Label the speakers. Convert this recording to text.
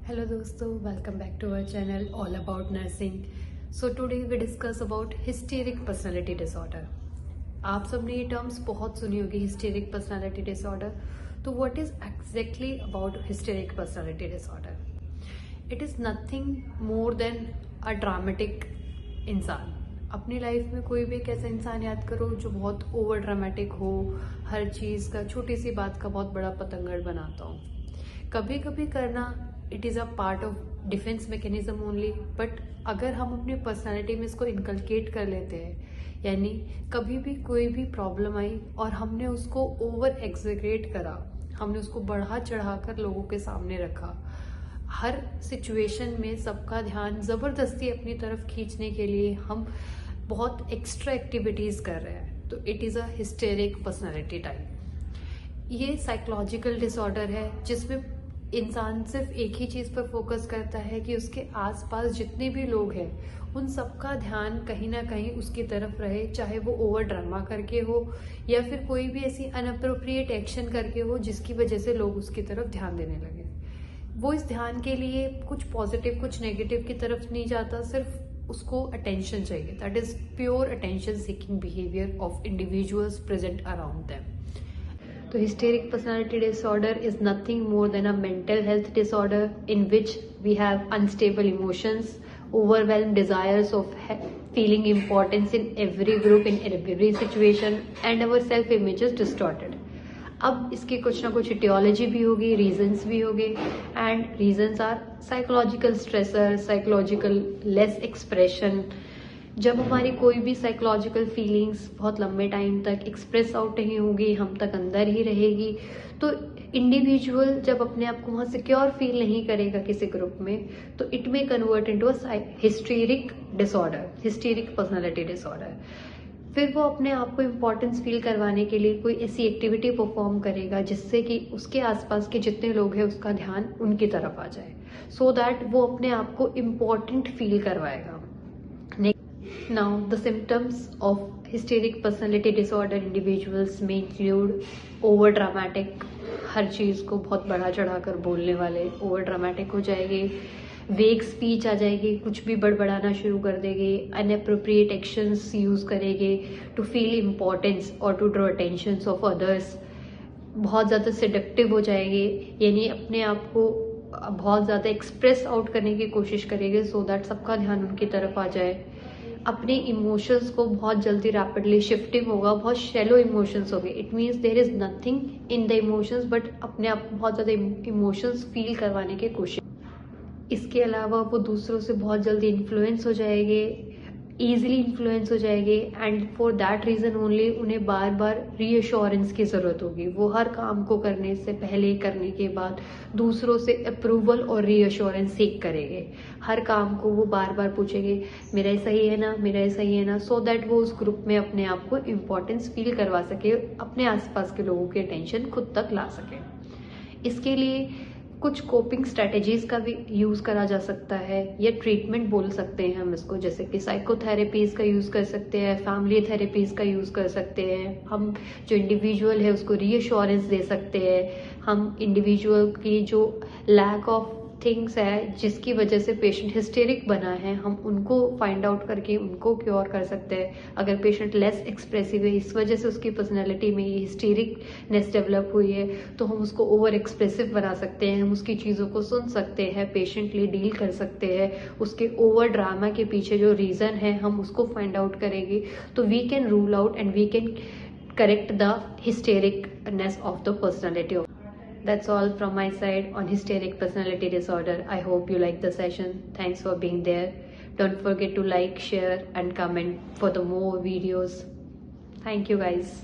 Speaker 1: Hello दोस्तों, welcome back to our channel all about nursing. So today we discuss about hysteric personality disorder. आप सबने ये terms बहुत सुनी होगी, hysteric personality disorder. तो what is exactly about hysteric personality disorder? It is nothing more than a dramatic इंसान. अपनी life में कोई भी एक ऐसा इंसान याद करो जो बहुत ओवर ड्रामेटिक हो, हर चीज़ का, छोटी सी बात का बहुत बड़ा पतंगड़ बनाता हो. कभी कभी करना it is a part of defence mechanism only, but अगर हम अपनी पर्सनालिटी में इसको इनकलकेट कर लेते हैं, यानी कभी भी कोई भी प्रॉब्लम आई और हमने उसको ओवर एग्जीक्यूट करा, हमने उसको बढ़ा चढ़ा कर लोगों के सामने रखा, हर सिचुएशन में सबका ध्यान ज़बरदस्ती अपनी तरफ खींचने के लिए हम बहुत एक्स्ट्रा एक्टिविटीज़ कर रहे हैं, तो it is a historic personality type. ये साइकोलॉजिकल डिसऑर्डर है जिसमें इंसान सिर्फ एक ही चीज़ पर फोकस करता है कि उसके आसपास जितने भी लोग हैं उन सबका ध्यान कहीं ना कहीं उसकी तरफ रहे, चाहे वो ओवर ड्रामा करके हो या फिर कोई भी ऐसी अनअप्रोप्रिएट एक्शन करके हो जिसकी वजह से लोग उसकी तरफ ध्यान देने लगे. वो इस ध्यान के लिए कुछ पॉजिटिव कुछ नेगेटिव की तरफ नहीं जाता, सिर्फ उसको अटेंशन चाहिए. That is pure attention seeking behaviour of individuals present around them. तो hysteric personality disorder is nothing more than a mental health disorder in which we have unstable emotions, overwhelmed desires of feeling importance in every group, in every situation, and our self image is distorted. अब इसकी कुछ ना कुछ etiology भी होगी, reasons भी होंगे, and reasons are psychological stressor, psychological less expression. जब हमारी कोई भी साइकोलॉजिकल फीलिंग्स बहुत लंबे टाइम तक एक्सप्रेस आउट नहीं होगी, हम तक अंदर ही रहेगी, तो इंडिविजुअल जब अपने आप को वहाँ सिक्योर फील नहीं करेगा किसी ग्रुप में, तो it may convert into a historic disorder, historic personality disorder. फिर वो अपने आप को इम्पोर्टेंस फील करवाने के लिए कोई ऐसी एक्टिविटी परफॉर्म करेगा जिससे कि उसके आसपास के जितने लोग हैं उसका ध्यान उनकी तरफ आ जाए, सो दैट वो अपने आप को इम्पोर्टेंट फील करवाएगा. Now, the symptoms of hysteric personality disorder individuals may include over dramatic, हर चीज़ को बहुत बढ़ा चढ़ा कर बोलने वाले, ओवर ड्रामेटिक हो जाएंगे, वेग स्पीच आ जाएगी, कुछ भी बड़बड़ाना शुरू कर देंगे, अनअप्रोप्रिएट एक्शंस यूज़ करेंगे टू फील इम्पोर्टेंस और to draw attention of others, बहुत ज़्यादा सेडक्टिव हो जाएंगे, यानी अपने आप को बहुत ज़्यादा एक्सप्रेस आउट करने की कोशिश करेंगे सो दैट सबका ध्यान उनकी तरफ आ जाए. अपने इमोशंस को बहुत जल्दी रैपिडली शिफ्टिंग होगा, बहुत शैलो इमोशंस हो गए. It means there is nothing in the emotions, but अपने आप को बहुत ज़्यादा इमोशंस फील करवाने की कोशिश. इसके अलावा वो दूसरों से बहुत जल्दी इन्फ्लुएंस हो जाएंगे, ईजिली इन्फ्लुएंस हो जाएंगे, and for that reason only उन्हें बार बार रीअश्योरेंस की ज़रूरत होगी. वो हर काम को करने से पहले, करने के बाद दूसरों से अप्रूवल और रीअश्योरेंस सीख करेंगे. हर काम को वो बार बार पूछेंगे, मेरा ऐसा ही है ना, मेरा ऐसा ही है ना, सो दैट वो उस ग्रुप में अपने आप को इम्पोर्टेंस फील करवा सके, अपने आसपास के लोगों की अटेंशन खुद तक ला सके. इसके लिए कुछ कोपिंग स्ट्रेटेजीज का भी यूज करा जा सकता है, या ट्रीटमेंट बोल सकते हैं हम इसको, जैसे कि साइकोथेरेपीज का यूज कर सकते हैं, फैमिली थेरेपीज का यूज कर सकते हैं. हम जो इंडिविजुअल है उसको रीअश्योरेंस दे सकते हैं. हम इंडिविजुअल की जो लैक ऑफ थिंग्स है जिसकी वजह से पेशेंट हिस्टेरिक बना है, हम उनको फाइंड आउट करके उनको क्योर कर सकते हैं. अगर पेशेंट लेस एक्सप्रेसिव है, इस वजह से उसकी पर्सनैलिटी में ये हिस्टेरिकनेस डेवलप हुई है, तो हम उसको ओवर एक्सप्रेसिव बना सकते हैं. हम उसकी चीज़ों को सुन सकते हैं, पेशेंटली डील कर सकते हैं. उसके ओवर ड्रामा के पीछे जो रीज़न है हम उसको फाइंड आउट करेंगे, तो we can rule out and we can correct the hystericness of the personality. That's all from my side on hysteric personality disorder. I hope you like the session. Thanks for being there. Don't forget to like, share and comment for the more videos. Thank you guys.